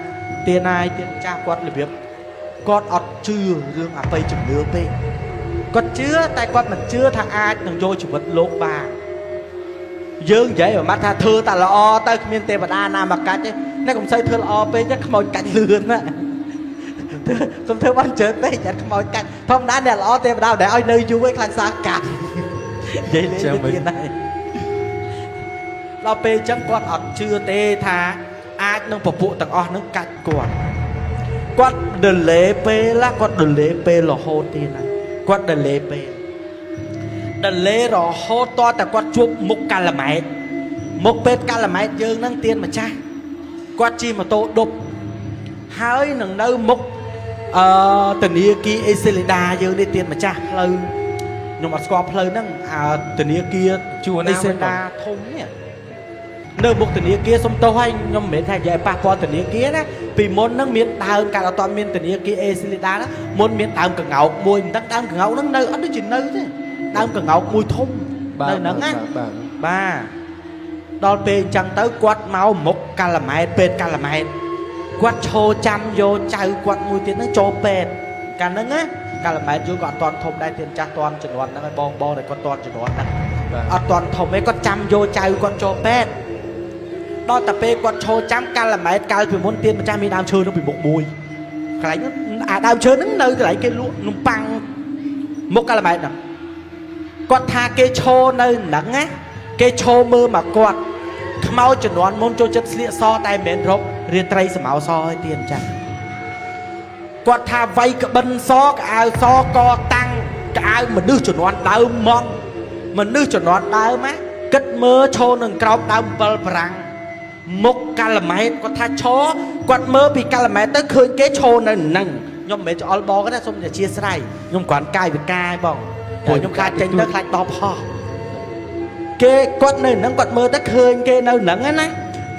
ទៀនណាយទៀនចាស់គាត់របៀបគាត់អត់ជឿរឿងអបិយជំនឿពេកគាត់ជឿតែគាត់មិនជឿថាអាចនឹងយកជីវិតលោកបានយើងនិយាយមួយម៉ាត់ថាធ្វើតែល្អទៅគ្មានទេវតាណាមកកាច់ទេអ្នកកុំសូវធ្វើល្អពេកទេខ្មោចកាច់លឿនណាកុំធ្វើបានច្រើនពេកចាត់ខ្មោចកាច់ធម្មតាអ្នកល្អទេវតាដែលឲ្យនៅយូរឯងខ្លាចសាកាច់និយាយលេងទៀតដែរដល់ពេលអញ្ចឹងគាត់អត់ជឿទេថាអាចនឹងពពួកទាំងអស់នឹងកាច់គាត់delay ពេលគាត់ delay ពេលរហូតទៀតណាគាត់ delay ពេលរហូតតតែគាត់ជួបមុខកាឡម៉ែតមុខពេទ្យកាឡម៉ែតយើងហ្នឹងទៀនម្ចាស់គាត់ជិះម៉ូតូដប់ហើយនឹងនៅមុខធនាគារអេស៊ីលីដាយើងនេះទៀនម្ចាស់ផ្លូវខ្ញុំអត់ស្គាល់ផ្លូវហ្នឹងធនាគារជួនអេស៊ីលីដាធំនេះនៅមុខធនាគារសុំទោសឲ្យខ្ញុំមិនមែនថានិយាយប៉ះពាល់ធនាគារណាពីមុនហ្នឹងមានដើមកាលអត់ទាន់មានធនាគារអេស៊ីលីដាណាមុនមានដើមកង្កោកមួយមិនដឹងដើមកង្កោកហ្នឹងនៅអត់ដូចជានៅទេដើមកង្កោកមួយធំនៅហ្នឹងណាបាទដល់ពេលអញ្ចឹងទៅគាត់មកមុខកាឡម៉ែតពេទ្យកាឡម៉ែតគាត់ឈរចាំយកចៅគាត់មួយទៀតហ្នឹងចូលពេទ្យកាលហ្នឹងណាកាឡម៉ែតយើងក៏អត់ទាន់ធំដែរទៀតចាស់ទាន់ជំនាន់ហ្នឹងឲ្យបងតែគាត់ទាន់ជំនាន់ហ្នឹងអត់ទាន់ធំទេគាត់ចាំយកចៅគាត់ចូលពេទ្យដល់តែពេលគាត់ឈរចាំកាឡម៉ែតកាលពីមុនទៀនម្ចាស់មានដើមឈើនោះពីមុខមួយកន្លែងអាដើមឈើហ្នឹងនៅកន្លែងគេលក់នំប៉័ងមុខកាឡម៉ែតហ្នឹងគាត់ថាគេឈរនៅហ្នឹងណាគេឈរមើលមកគាត់ខ្មោចជំនាន់មុនចូលចិត្តស្លៀកសតែមិនមែនរករាត្រីសម្ៅសឲ្យទៀនម្ចាស់គាត់ថាវៃក្បិនសកអាវសកតាំងកៅមនុស្សជំនាន់ដើមមកមនុស្សជំនាន់ដើមណាគិតមើលឈរនឹងក្រោមដើម7ប្រាំងមុខកាឡម៉ែតគាត់ថាឈរគាត់មើលពីកាឡម៉ែតទៅឃើញគេឈរនៅហ្នឹងខ្ញុំមិនមែនច្អល់បងទេសូមអធិស្ឋានខ្ញុំគ្រាន់កាយវិការបងព្រោះខ្ញុំខ្លាចចេញទៅខ្លាចដបហោះគេគាត់នៅហ្នឹងគាត់មើលទៅឃើញគេនៅហ្នឹងណា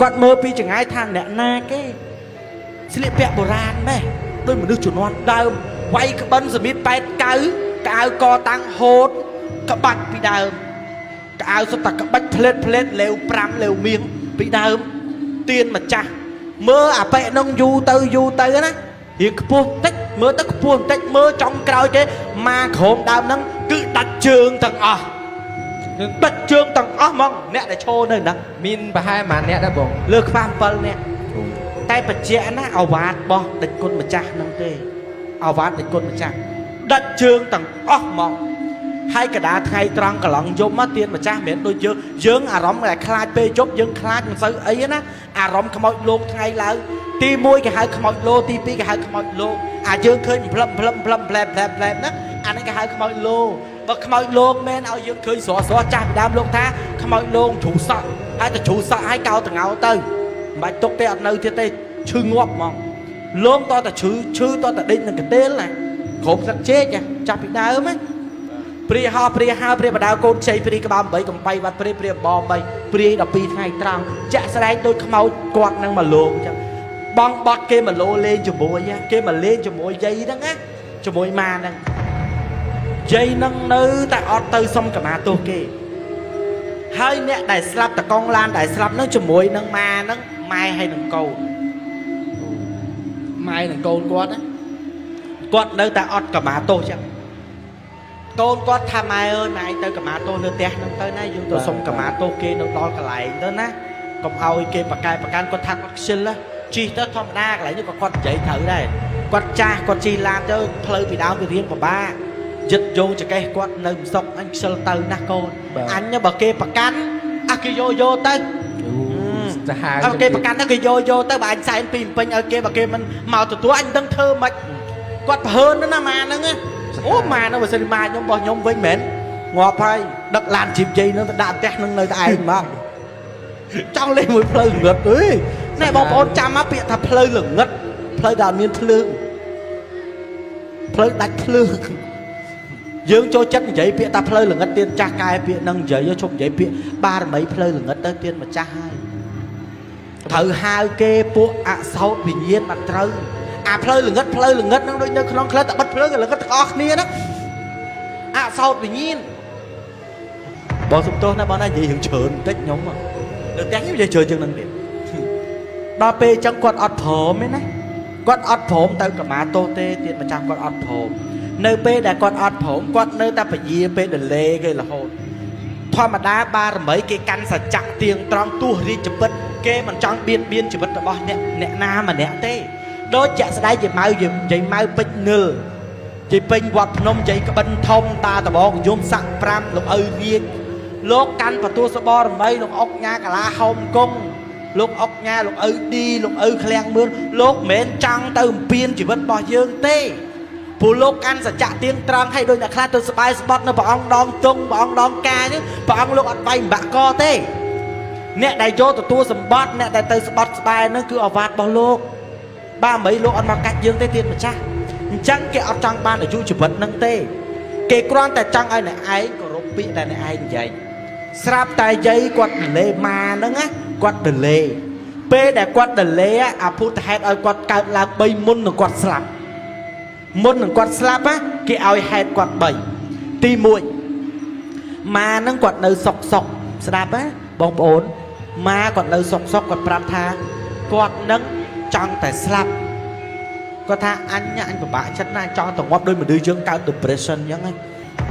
គាត់មើលពីចង្អាយថាអ្នកណាគេស្លៀកពាក់បុរាណម៉េះដូចមនុស្សជំនាន់ដើមវាយក្បិនសម្រាប់ប៉ែតកៅកៅកតាំងហូតក្បាច់ពីដើមកៅសុទ្ធតែក្បាច់ផ្លេតលេវ5លេវមៀងពីដើមទៀនម្ចាស់មើលអាប៉ែនោះយូរទៅណារៀងខ្ពស់តិចមើលទៅខ្ពស់បន្តិចមើលចុងក្រោយគេមកក្រោមដើមហ្នឹងគឺដាច់ជើងទាំងអស់ដាច់ជើងទាំងអស់ហ្មងអ្នកដែលឈរនៅហ្នឹងមានប្រហែលប៉ុន្មានអ្នកដែរបងលើខ្វះ7នាក់តែបច្ចៈណាអាវ៉ាតបោះដាច់គុណម្ចាស់ហ្នឹងទេអាវ៉ាតដាច់គុណម្ចាស់ដាច់ជើងទាំងអស់ហ្មងហើយកដាថ្ងៃត្រង់កន្លងយប់មកទៀនម្ចាស់មិនមែនដូចយើងអារម្មណ៍តែខ្លាចពេលយប់យើងខ្លាចមិនសូវអីណាអារម្មណ៍ខ្មោចលោកថ្ងៃឡើងទី1គេហៅខ្មោចលោទី2គេហៅខ្មោចលោកអាយើងឃើញផ្លឹមផ្លែណាអានេះគេហៅខ្មោចលោបើខ្មោចលោកមែនឲ្យយើងឃើញស្រស់ចាស់ពីដើមលោកថាខ្មោចលោកជ្រូសក់ហើយទៅជ្រូសក់ហើយកោតងៅទៅមិនបាច់ទុកទេអត់នៅទៀតទេឈឺងាប់ហ្មងលោកតតែឈឺតតែដេកនឹងកន្ទេលណាគ្រប់ស្លឹកចេកចាប់ពីដើមណាព្រាហោព្រាបដាកូនខ្ចីព្រាក្បាល8កំបៃបាត់ព្រាប3ព្រា12ថ្ងៃត្រង់ចាក់ស្រែកដូចខ្មោចគាត់នឹងមកលោកអញ្ចឹង bong bọt kia mà lô lên cho mùi á kia mà lên cho mùi dây đó á cho mùi mà nè dây nâng nữ tại ọt tư xong cả mà tô kì hơi nè đại slap tại con lan đại slap nó cho mùi nâng mà nâng mai hay nâng câu mai nâng câu quát á quát nơi tại ọt cả mà tô chẳng con quát tham ai ơi này tới cả mà tô nơi tè nâng tới nay dùng tôi xong cả mà tô kì nó đo cả lại đó ná còn ao kì bà can con thang con xin á chi tới thom đa lại như con chạy thử đây con cha con chi làm cho phơi bị đau từ riêng của ba giật vô cho cái con nơi xong anh sơ từ na con anh nhá bà kê bà cắn à kì vô tới kê bà cắn nó kì vô tới bà anh sai anh pin pin ở kê bà kê mình màu từ túi anh đang thơ mạch con hơn nó mà nó nghe ố mà nó mà xin mai nhóm bò nhóm với mến ngọt hay đợt làm chìm gì nó đã tét nâng nơi ai mà trong lên một phơi ngất ấy này bóng bóng chăm á bị thật phơi lửng ngất phơi đào miên phơi đánh phơi dương cho chất giấy bị ta phơi lửng ngất tiên cha cai bị nâng giấy cho chụp giấy bị ba mấy phơi lửng ngất tới tiên mà cha hai thử hai kê buộc ạ sau bình nhiên mặt trâu à phơi lửng ngất nó đôi nơi không khơi ta bắt phơi lửng ngất khó nia đó ạ sau bình nhiên bỏ chúng tôi nó bỏ ra gì hiện trường tết nhóm mà được tránh như chơi chừng năng điểm đa p chẳng quạt ọt phồm ấy nè quạt ọt phồm tao cả má tô tê tiền mà chẳng quạt ọt phồm nơi p đã quạt ọt phồm quạt nơi ta phải gì p đền lê gây là hồn thoa mà đá ba rồi mấy cái căn sạch chặt tiền trong tu đi chụp bật kê mà trong biên chụp bật là bao nè na mà nè tê đó chả sẽ đáy gì mau pin nư chỉ pin quạt nông chỉ cái bên thông ta ta bỏ dùng sẵn pram lục ơi riêng lúc căn và tua sơ bo rồi mấy lúc ốc nha cả lá Hồng Kông lúc ốc nha lúc ơi đi lúc ơi khang mưa lúc mến trăng từ biên chỉ vẫn bỏ dương tê phụ lúc căn sẽ trả tiếng trăng hay đôi nhà khác từ spy spot nó bỏ ông đong tung bỏ ông đong ca chứ bỏ ông lúc ăn bay bạc co tê nè đại vô từ tua sầm bot nè đại từ spot spy nó cứ ở vạt bao lúc ba mấy lúc ăn mặc cách dương tê tiền mà cha chẳng cái ở trăng ban ở chú chỉ vật nâng tê kể quan tại trăng ai này ai có rốt bị này ai vậy sáp tay giấy quạt lê mà nó á quạt lê p để quạt lê á à phút hết ơi quạt cao là bay môn là quạt slap á cái ao hết quạt bảy ti muội mà nó quạt nơi sọc slap á bóng ổn mà quạt nơi sọc quạt pram tha quạt nâng trong tại slap có tha anh nhá anh của bạn chất này cho tổng ngọc đôi mà đưa dương cao depression nhá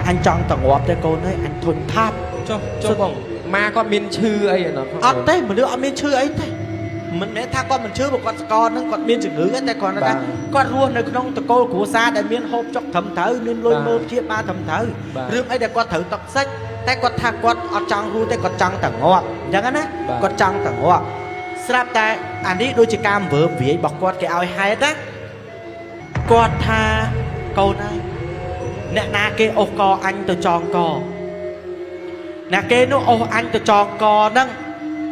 anh chọn tổng ngọc cho cô ấy anh thuần tháp cho bông ma con miên chư ấy nó ọt thế mà đứa miên chư ấy thế mình để tha con mình chư một con nó còn miên chữ ngữ cái tay còn nó đã con luôn này không tụi cô của xa để miên hộp cho thầm thử miên lôi mơ chia ba thầm thử rương ấy để con thử tập sách tay con tha con ọt trong ru tay con trong tầng ngọt chẳng á con trong tầng ngọt sắp tay anh đi đôi chỉ cam vừa vì bọc con cái ao hay đó con tha câu này nè na kê ô co anh tôi tròn co nè kê nó ô anh tôi tròn co đó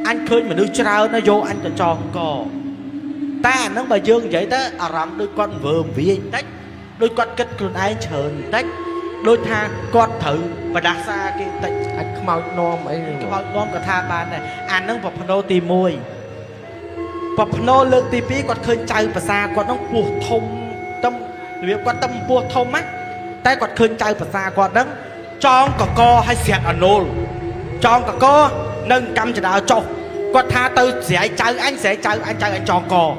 anh khơi mà đứa trao nó vô anh tôi tròn co ta nó mà dương vậy đó à rắm đôi con vừa vì anh tách đôi con kết con ai trơn tách đôi tha con thử và đặt xa cái tách anh không mau nom ấy không mau nom cả tha ban này anh nó bọc nô tì môi bọc nô lương tì phí con khơi chạy và xa con nó buộc thông tâm việc quan tâm buộc thông á tay quạt khơi chạy và xa quạt đắng tròn cả co hay xẹt ở nô tròn cả co nâng cầm cho đạo cho quạt tha tư sẽ chạy anh tròn co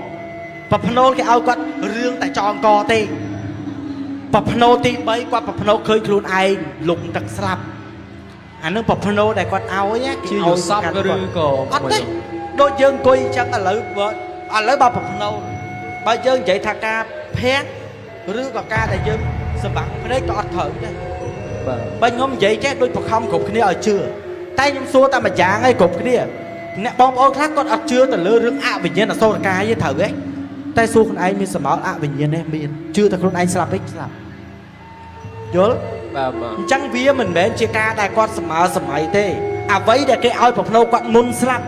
và nô cái ao quạt riêng tại tròn co tê và nô tê bấy quạt và nô khơi luôn ai lụng tật slap anh nước và nô đại quạt ao ấy nhá chưa được sắp cái rư cổ đôi dân coi chẳng là lợi vợ à lấy bao và nô bao dân vậy thà ca phé rư vào ca đại dân sao bạn phải đấy cho thở chứ bên ngóm vậy chứ đôi phật không cục cái ở chưa tay nhung xua ta mà chả ngay cục cái kia nè bom ô khác con ở chưa từ lơ rừng ạ bình nhiên là xô ca với thở ấy tay xua con anh mình sẽ bảo ạ bình nhiên em miền chưa ta con anh slap ấy slap nhớ chẳng vía mình bé chia ca đại con sầm mày thế à vậy để cái ao phật nô quặn môn slap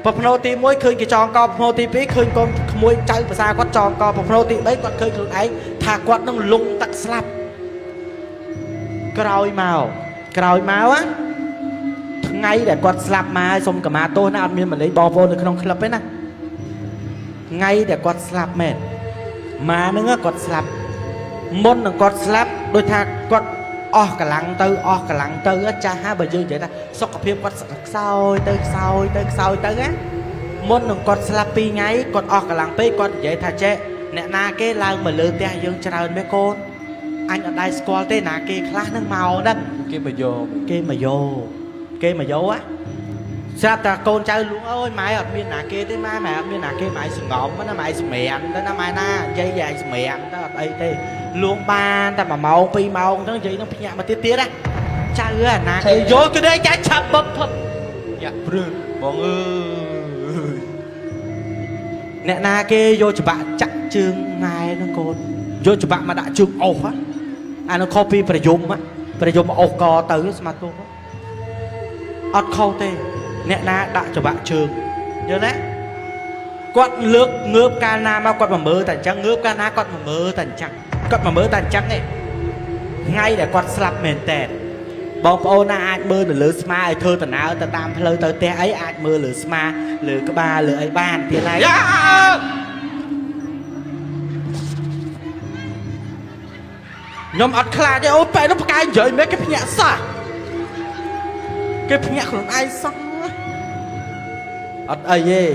phật nô ti mối khơi cái tròn co phật nô ti biết khơi con mối chơi và xa quát tròn co phật nô ti bấy quạt khơiខ្លួនấy thà quạt nó lung tắc slap còi màu á ngay để quạt slap mà xong cả mà tôi nó ăn miên mà lấy bò vô được không club ấy nè ngay để con slap mệt mà nó con slap môn là con slap đôi thà con cả lăng tư á cha ha bà dương vậy ta sốc cặp phim con sao tới á môn là con slap pi ngay con cả lăng pi con vậy thà chế nè na cái lang mà lừa tia dương cho mấy con anh ở đây squall tên nà kia khác nó màu đó kia mà vô á sao ta con trai luôn ơi mày ở miền nà kia tới mai mày ở miền nà kia mày sừng ngọng nó mày sừng mèn đó nó mày na dây dài sừng mèn đó ở đây thì luôn ba ta mà màu pi màu nó gì nó nhẹ mà tiết á trai ơi nà kia vô cái đây trái chập bập dạ bọn ơi nè na kia vô cho bạn chắc chương này nó còn vô cho bạn mà đã chương ổ á nó copy phải dùng ổ cò tới mà tôi ọt khâu tê nè na đã cho bạn trường nhớ đấy quạt lướt ngớp cana mà quạt mà mơ tàn trắng ngớp cana quạt mà mơ tàn trắng này ngay để quạt slap mền tẹt bông ô na ai mơ là lừa sma ai thơ tàn áo ta tam lơ tơ té ấy ai mơ lừa sma lừa cái ba lừa ấy ban tiền này nhóm ọt khla chứ ôi phải nó cái vậy mấy cái nhẹ xa cái nhẹ của ai xong ọt ơi dê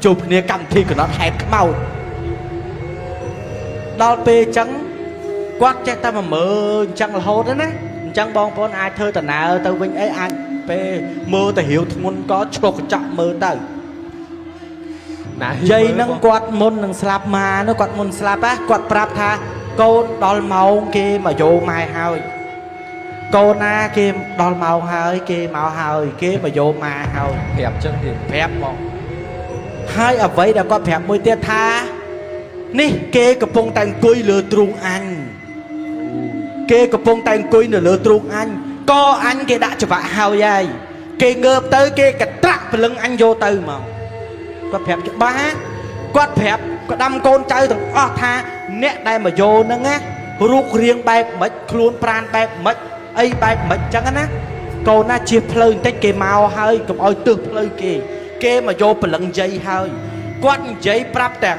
chụp nè cầm thi của nó hẹp màu đo pê trắng quát chắc ta mà mơ chẳng là hốt đó nè chẳng bong ai thơ tần nào tao vinh ấy ai pê mơ ta hiểu thằng có chọc chọn mơ tao dây nâng quạt môn nâng slap mà nó quạt môn slap á quạt prap tha con đo màu kia mà vô mai hơi con na kia đo màu hơi kia màu hơi kia mà vô mai hơi phép chân thì phép một hai ở vậy đã có phép môi tiết tha ní kê cặp bông tay cùi lừa trung anh kê cặp bông tay cùi lừa trung anh co anh kia đã cho bạn hào dây kê ngợp tới kê cả trạc và lưng anh vô tư mà có phép cái ba có phép có đâm con chơi thằng tha nét đây mà vô nó á rút riêng bay mất luôn pran bay mất ấy bay mất chẳng á con na chia phơi tách kê màu hơi cùng ôi tư phơi kê mà vô và lưng dây hơi quát dây prap tàng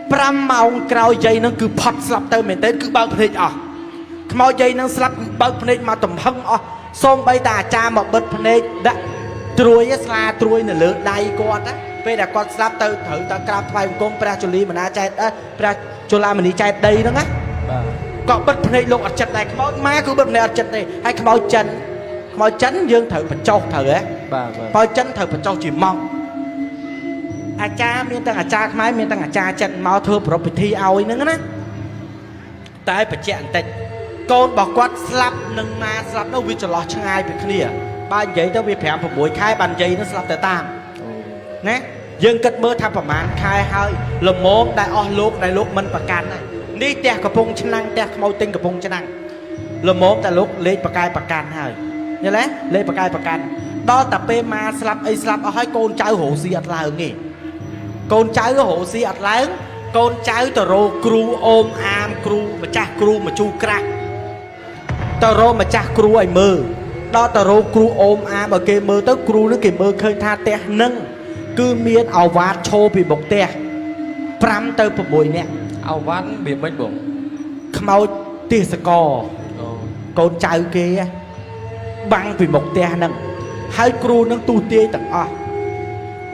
pram màu cào dây nó cứ phật slap tới mình tới cứ bao phết màu dây nó slap bao phết mà tầm hăng xong bây ta cha một bật phết đã trôi sla trôi nè lửa đầy quạt á bây giờ con slap tới thử ta cào phải con pra choli mà na chạy pra chola mình đi chạy đây đó á còn bật phết lộn ở chật này màu má cứ bật này ở chật này hay màu chấn dương thử phải trâu thử á màu chấn thử phải trâu chỉ mong cha miền tây cha máy miền tây cha chân mau thưa property ao ấy nữa tại phải chẹn tịnh con bảo quát slap nâng ma slap đâu vì cho lo chẳng ai việc kia ba giấy đâu vì phèm phải buổi khai bàn giấy nó slap tới tam nè dương cất mơ tham phẩm án khai hơi là mốt đại lúc mình bạc can này đi tè cặp bông chân năng tè mau tinh cặp bông chân năng là mốt đại lúc lên bạc can hơi như thế lên bạc can đó tập pe ma slap ở hai con trai hổ gì là hờ nghỉ con cháu hộ sĩ ạt lớn con cháu tờ rô cru ôm am cru mà cha cru mà chu crack tờ rô mà cha cru ai mơ đó tờ rô cru ôm am ở kia mơ tới cru nó kì mơ khơi tha te nâng cứ miên ảo vát chô bị bọc te pram tới một buổi nè ảo vát bị mấy bụng mau tia sco con cháu kia băng bị bọc te nâng hai cru nó tu tia tận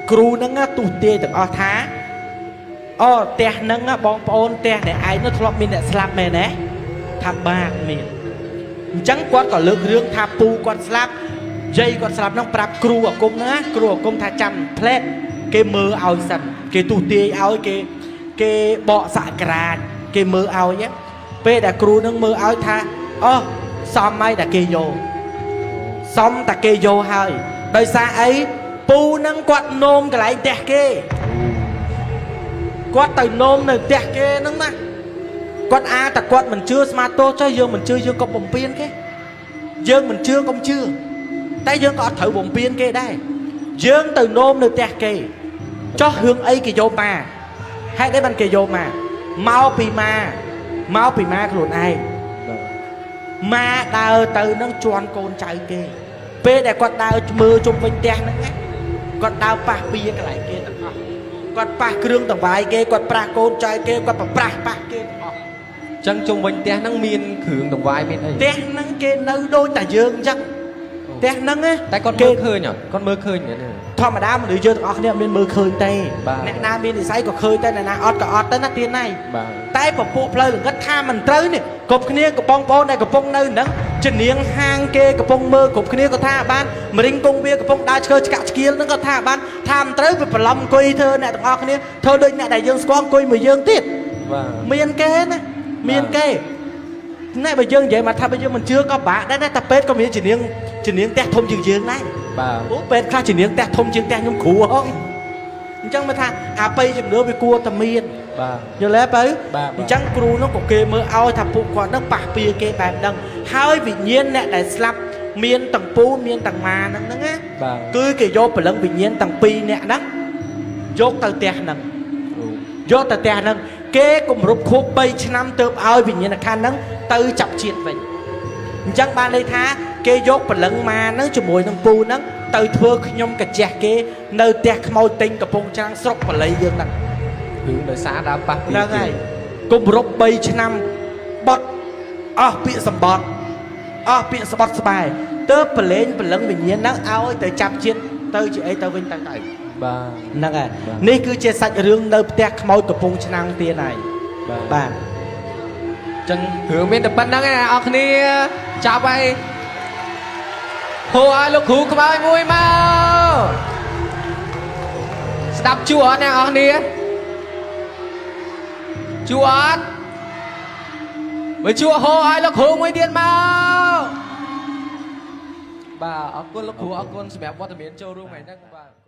cru nó tu tia từng thá te nó bong pon te để ai nó thọp mình để slap mày nè tham ba mình trắng quá còn lược riêng tham pu con slap dây con slap nó prap cru ở cung tha chăm plate cái mơ ao sần cái tu tia ao cái bọ xạ cà cái mơ ao nhé pe đã cru nó mơ ao tha xong mai đã kê vô xong ta kê vô hơi đời xa ấy pu nâng quạt nôm cái lại tẹt kê quạt từ nôm này tẹt kê nâng mà quạt ta quạt mình chưa smarto cho dương mình chưa dương có bồng piên cái dương mình chưa công chưa tay dương có thử bồng piên kê đây dương từ nôm này tẹt kê cho hướng ấy kì vô mà hay đấy bạn kì vô mà mau pì ma luôn ai ma đào từ nâng tròn con chạy kê pe để quạt đào mưa chung quanh tẹt nâng á con đào bạc bia cái lại kia គាត់ប៉ះគ្រឿងតង្វាយគេគាត់ប្រាស់កូនចៅគេគាត់ប្រប្រាស់ប៉ះគេទាំងអស់ ចឹងជុំវិញផ្ទះហ្នឹងមានគ្រឿងដង្វាយមានអី ផ្ទះហ្នឹងគេនៅដូចតែយើងអញ្ចឹងផ្ទះហ្នឹងណា តែគាត់មើលឃើញអត់គាត់មើលឃើញមែនទេ ធម្មតាមនុស្សយើងទាំងអស់គ្នាអត់មានមើលឃើញទេ បាទ អ្នកណាមាននិស្ស័យក៏ឃើញតែអ្នកណាអត់ក៏អត់ទៅណាទៀតណៃ បាទ តែពពួកផ្លូវលង្កិតថាមិនត្រូវនេះគ្រប់គ្នាកំបងប្អូនដែលកំពុងនៅហ្នឹងជំនាញហាងគេកំពុងមើលគ្រប់គ្នាក៏ថាបានមរិញគង់វាកំពុងដើរឆ្កើឆ្កាក់ឆ្កៀលហ្នឹងក៏ថាបានថាមិនត្រូវវាប្រឡំអង្គុយធ្វើអ្នកទាំងអស់គ្នាធ្វើដូចអ្នកដែលយើងស្គាល់អង្គុយមួយយើងទៀត បាទ មានគេណាមានគេណែបើយើងនិយាយមកថាបើយើងមិនជឿក៏បាក់ដែរតែពេទ្យក៏មានជំនាញផ្ទះធំជាងយើងដែរ បាទ អូពេទ្យខ្លះជំនាញផ្ទះធំជាងផ្ទះខ្ញុំគ្រូហងអញ្ចឹងមកថាអាបៃជំនឿវាគួរតែមាន បាទ យល់ទេបើ បាទ អញ្ចឹងគ្រូនោះក៏គេមើលឲ្យថាពួកគាត់នឹងប៉ះពៀគេបែបហ្នឹងហើយវិញ្ញាណអ្នកដែលស្លាប់មានទាំងពូមានទាំងម៉ាហ្នឹងណា បាទ គឺគេយកព្រលឹងវិញ្ញាណទាំងពីរអ្នកហ្នឹងយកទៅផ្ទះហ្នឹងយកទៅផ្ទះហ្នឹងគេគម្រប់ខួប3ឆ្នាំទៅឲ្យវិញ្ញាណខណ្ឌហ្នឹងទៅចាប់ជាតិវិញអញ្ចឹងបានន័យថាគេយកព្រលឹងម៉ាហ្នឹងជាមួយនឹងពូហ្នឹងទៅធ្វើខ្ញុំកាជះគេនៅផ្ទះខ្មោចទិញកំពង់ច្រាំងស្រុកបល័យយើងហ្នឹង រឿងដោយសារដើមប៉ះពី ហ្នឹងហើយគម្រប់3ឆ្នាំបត់អស់ពាក្យសម្បត្តិអស់ពាក្យស្បត់ស្បែកទៅប្រឡែងព្រលឹងវិញ្ញាណហ្នឹងឲ្យទៅចាប់ជាតិទៅជាអីទៅវិញទៅ បាទ ហ្នឹងហើយនេះគឺជាសាច់រឿងនៅផ្ទះខ្មោចកំពង់ឆ្នាំងទៀតហើយបាទ ចឹងរឿងមានតែប៉ុណ្្នឹងឯងអ្នកនរគ្នាចាប់ហើយហូរឲ្យលោកគ្រូក្បាយមួយមកស្ដាប់ជួអត់អ្នកនរគ្នាជួអត់បើជួហូរឲ្យលោកគ្រូមួយទៀតមកបាទអរគុណលោកគ្រូអរគុណសម្រាប់វត្តមានចូលរួមថ្ងៃហ្នឹងបាទ